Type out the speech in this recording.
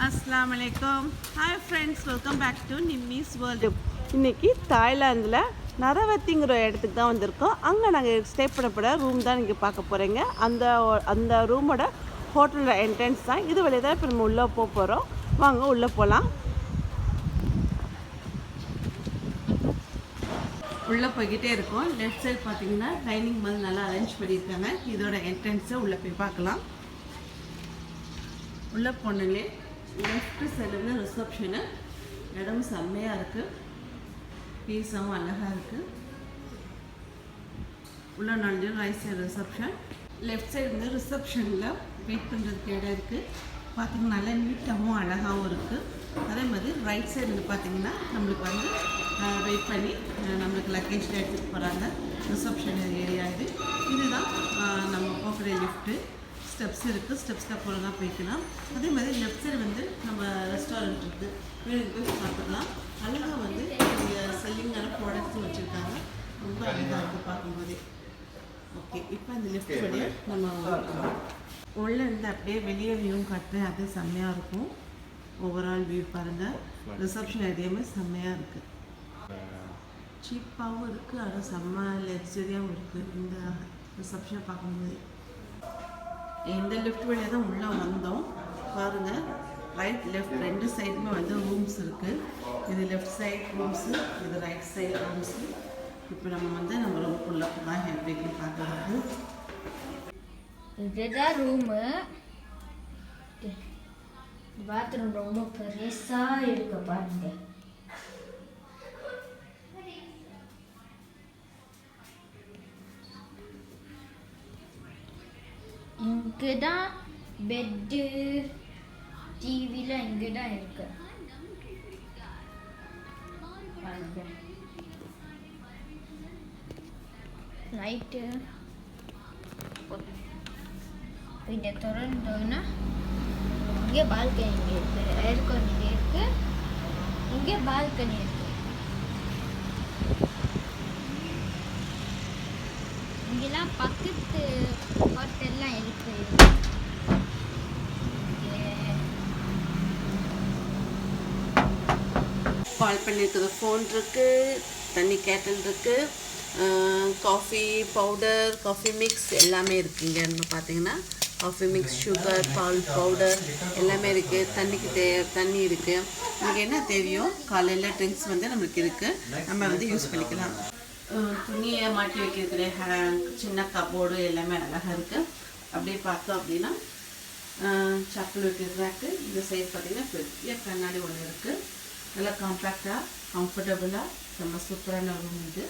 அஸ்ஸலாமு அலைக்கும். Hi friends, welcome back to Nimmi's world. இன்றைக்கி தாய்லாந்தில் நரவத்திங்கிற இடத்துக்கு தான் வந்திருக்கோம். அங்கே நாங்கள் ஸ்டே பண்ணப்பட ரூம் தான் நீங்கள் பார்க்க போகிறீங்க. அந்த ரூமோட ஹோட்டலோட என்ட்ரன்ஸ் தான் இது. வழியாக தான் இப்போ நம்ம உள்ளே போகிறோம். வாங்க உள்ளே போகலாம். உள்ளே போய்கிட்டே இருக்கோம். லெஃப்ட் சைடு பார்த்தீங்கன்னா டைனிங் மாதிரி நல்லா அரேஞ்ச் பண்ணியிருக்காங்க. இதோட என்ட்ரன்ஸை உள்ளே போய் பார்க்கலாம். உள்ளே போனாலே லெஃப்ட் சைடில் ரிசப்ஷனு. இடம் செம்மையாக இருக்குது, பீஸாவும் அழகாக இருக்குது. உள்ள நுழைஞ்சு right side reception. Left side வந்து ரிசப்ஷனில் வெயிட் பண்ணுறதுக்கு இடம் இருக்குது. பார்த்திங்கன்னா நல்லா நீட்டாகவும் அழகாகவும் இருக்குது. அதே மாதிரி ரைட் சைடு வந்து பார்த்திங்கன்னா நம்மளுக்கு வந்து வெயிட் பண்ணி நம்மளுக்கு லக்கேஜ் எடுத்துகிட்டு போகிறாங்க. ரிசப்ஷன் ஏரியா இதுதான் நம்ம போகிற லிஃப்ட்டு. ஸ்டெப்ஸ் இருக்குது, ஸ்டெப்ஸில் போகிறதா போய்க்கலாம். அதே மாதிரி லெஃப்ட் சைடு வந்து நம்ம ரெஸ்டாரண்ட் இருக்குது, வீட்டுக்கு போய் சாப்பிடலாம். அழகாக வந்து இங்கே செல்லிங்கான ப்ராடக்ட்ஸும் வச்சுருக்காங்க. ரொம்ப அழகாக இருக்குது பார்க்கும்போதே. ஓகே, இப்போ இந்த லெஃப்ட் வழியாக நம்ம உள்ளே இருந்து அப்படியே வெளியே வியூவும் காட்டுறேன். அது செம்மையாக இருக்கும். ஓவரால் வியூ பாருங்கள். ரிசப்ஷன் ஏரியாவுமே செம்மையாக இருக்குது, சீப்பாகவும் இருக்குது, ஆனால் செம்ம லக்ஸரியாகவும் இருக்குது இந்த ரிசப்ஷனை பார்க்கும்போது. இந்த லிஃப்ட் வழியாக தான் உள்ளே வந்தோம். பாருங்கள், ரைட் லெஃப்ட் ரெண்டு சைடுமே வந்து ரூம்ஸ் இருக்குது. இது லெஃப்ட் சைட் ரூம்ஸு, இது ரைட் சைடு ரூம்ஸு. இப்போ நம்ம வந்து நம்ம ரூம்குள்ளே போகலாம். எப்படின்னு பார்க்குறது இதுதான் ரூமு. பாத்ரூம் ரொம்ப பெருசாக இருக்கு பாருங்க. இங்கே தான் பெட்டு, டிவிலாம் இங்கே தான் இருக்கு. லைட்டு இதை திறந்தோன்னா இங்கே பால்கனி இருக்கு, ஏர்கனி இருக்கு, இங்கே பால்கனி இருக்கு. இங்கெல்லாம் பக்கத்து ஹோட்டல்லாம் இருக்கு. கால் பண்ணியிருக்குது, ஃபோன் இருக்குது, தண்ணி கேட்டல் இருக்குது, காஃபி பவுடர், காஃபி மிக்ஸ் எல்லாமே இருக்குது. இங்கே பார்த்தீங்கன்னா காஃபி மிக்ஸ், சுகர், பால் பவுடர் எல்லாமே இருக்குது. தண்ணிக்கு தண்ணி இருக்குது. நமக்கு என்ன தேவையோ காலையில் ட்ரிங்க்ஸ் வந்து நம்மளுக்கு இருக்குது, நம்ம வந்து யூஸ் பண்ணிக்கலாம். துணியை மாட்டி வைக்கிறதுக்கு சின்ன கபோர்டு எல்லாமே அழகாக இருக்குது. அப்படியே பார்த்தோம் அப்படின்னா சப்பல் வைக்கிறதுக்கு இந்த சைடு பார்த்திங்கன்னா பெரிய கண்ணாடி ஒன்று இருக்குது. நல்லா காம்பேக்டாக கம்ஃபர்டபுளாக ரொம்ப சூப்பரான ரூம் இது.